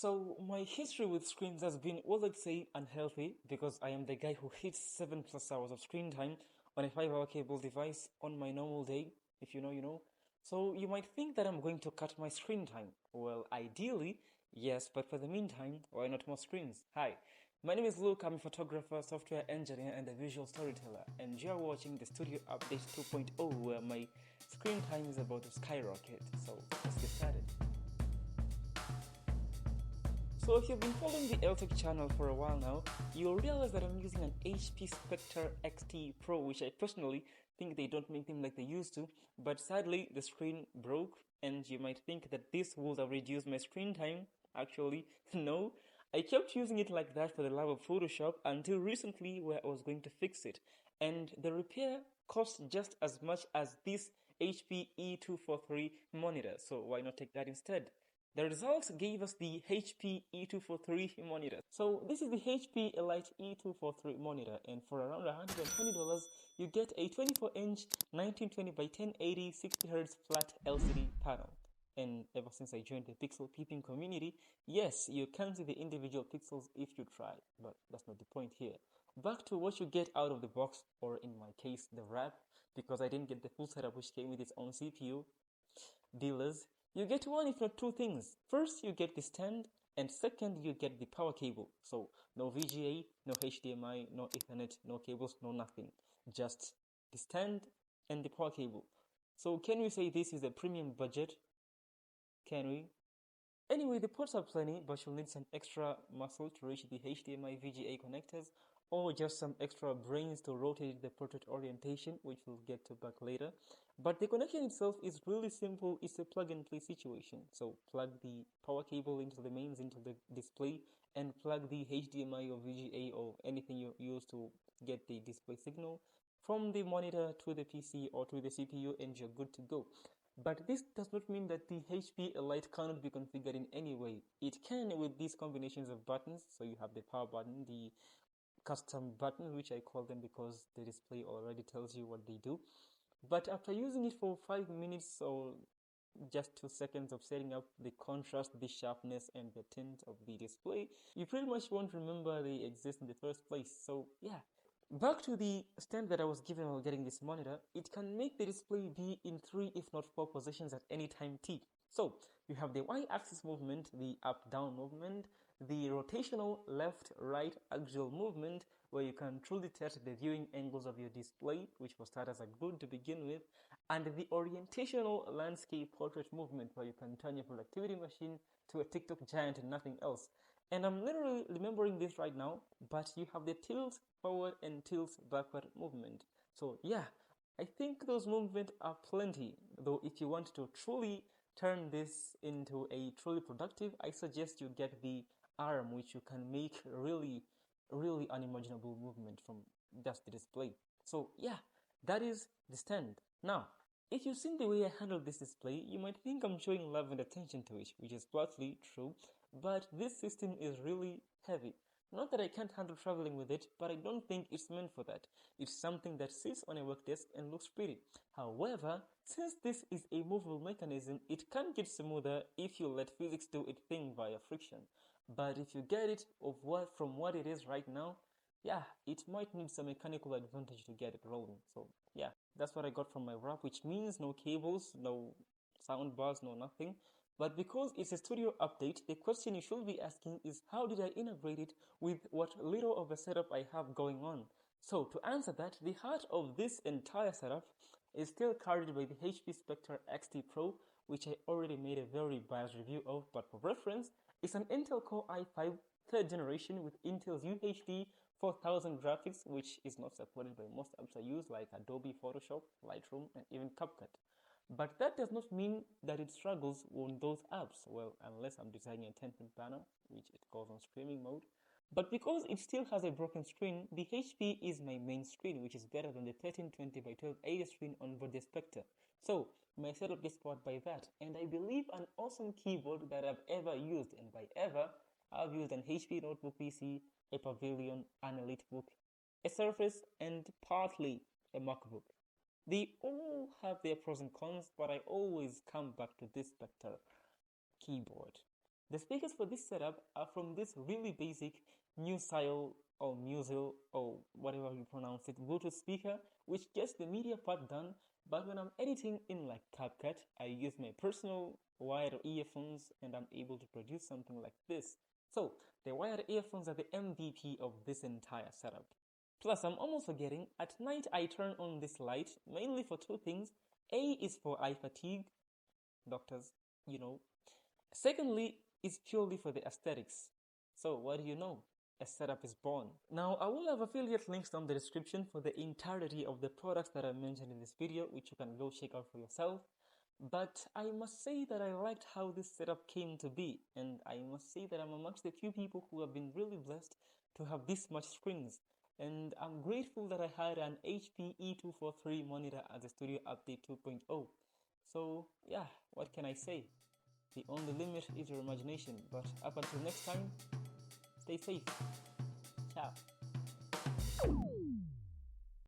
So my history with screens has been, well, let's say, unhealthy because I am the guy who hits 7+ hours of screen time on a 5-hour cable device on my normal day. If you know, you know. So you might think that I'm going to cut my screen time. Well, ideally, yes, but for the meantime, why not more screens? Hi, my name is Luke. I'm a photographer, software engineer, and a visual storyteller. And you're watching the Studio Update 2.0, where my screen time is about to skyrocket. So let's get started. So if you've been following the LTech channel for a while now, you'll realize that I'm using an HP Spectre XT Pro, which I personally think they don't make them like they used to, but sadly the screen broke, and you might think that this would have reduced my screen time. Actually, no. I kept using it like that for the love of Photoshop until recently where I was going to fix it, and the repair cost just as much as this HP E243 monitor, so why not take that instead? The results gave us the HP E243 monitor. So this is the HP Elite E243 monitor, and for around $120 you get a 24-inch 1920 by 1080 60Hz flat LCD panel. And ever since I joined the pixel peeping community, yes, you can see the individual pixels if you try, but that's not the point here. Back to what you get out of the box, or in my case, the wrap, because I didn't get the full setup which came with its own CPU. Dealers, you get one if not two things. First, you get the stand, and second, you get the power cable. So, no VGA, no HDMI, no Ethernet, no cables, no nothing. Just the stand and the power cable. So, can we say this is a premium budget? Can we? Anyway, the ports are plenty, but you'll need some extra muscle to reach the HDMI VGA connectors, or just some extra brains to rotate the portrait orientation, which we'll get to back later. But the connection itself is really simple. It's a plug and play situation. So plug the power cable into the mains, into the display, and plug the HDMI or VGA or anything you use to get the display signal from the monitor to the PC or to the CPU, and you're good to go. But this does not mean that the HP Elite cannot be configured in any way. It can with these combinations of buttons. So you have the power button, the custom button, which I call them because the display already tells you what they do. But after using it for 5 minutes or just 2 seconds of setting up the contrast, the sharpness, and the tint of the display, you pretty much won't remember they exist in the first place. So yeah, back to the stand that I was given while getting this monitor, it can make the display be in 3 if not 4 positions at any time t. So you have the y-axis movement, the up-down movement, the rotational left-right axial movement, where you can truly test the viewing angles of your display, which will start as a grid to begin with, and the orientational landscape portrait movement, where you can turn your productivity machine to a TikTok giant and nothing else. And I'm literally remembering this right now, but you have the tilt forward and tilt backward movement. So yeah, I think those movements are plenty, though if you want to truly turn this into a truly productive, I suggest you get the arm, which you can make really unimaginable movement from just the display. So yeah, that is the stand. Now, if you've seen the way I handled this display, you might think I'm showing love and attention to it, which is partly true, but this system is really heavy. Not that I can't handle traveling with it, but I don't think it's meant for that. It's something that sits on a work desk and looks pretty. However, since this is a movable mechanism, it can get smoother if you let physics do its thing via friction. But if you get it from what it is right now, yeah, it might need some mechanical advantage to get it rolling. So yeah, that's what I got from my wrap, which means no cables, no sound bars, no nothing. But because it's a studio update, the question you should be asking is how did I integrate it with what little of a setup I have going on? So to answer that, the heart of this entire setup is still carried by the HP Spectre XT Pro, which I already made a very biased review of, but for reference, it's an Intel Core i5 3rd generation with Intel's UHD 4000 graphics, which is not supported by most apps I use like Adobe Photoshop, Lightroom, and even CapCut. But that does not mean that it struggles on those apps, well, unless I'm designing a 10-pin banner, which it goes on streaming mode. But because it still has a broken screen, the HP is my main screen, which is better than the 1320 by 1280 screen on board the Spectre. So my setup gets powered by that, and I believe an awesome keyboard that I've ever used, and by ever, I've used an HP notebook PC, a Pavilion, an EliteBook, a Surface, and partly a MacBook. They all have their pros and cons, but I always come back to this Spectre keyboard. The speakers for this setup are from this really basic Musile or Musil or whatever you pronounce it Bluetooth speaker, which gets the media part done. But when I'm editing in like CapCut, I use my personal wired earphones and I'm able to produce something like this. So the wired earphones are the MVP of this entire setup. Plus, I'm almost forgetting, at night I turn on this light mainly for two things. A is for eye fatigue, doctors, you know. Secondly, it's purely for the aesthetics. So, what do you know? A setup is born. Now, I will have affiliate links down the description for the entirety of the products that I mentioned in this video, which you can go check out for yourself. But I must say that I liked how this setup came to be, and I must say that I'm amongst the few people who have been really blessed to have this much screens. And I'm grateful that I had an HP E243 monitor as a Studio Update 2.0. So, yeah, what can I say? The only limit is your imagination. But up until next time, stay safe.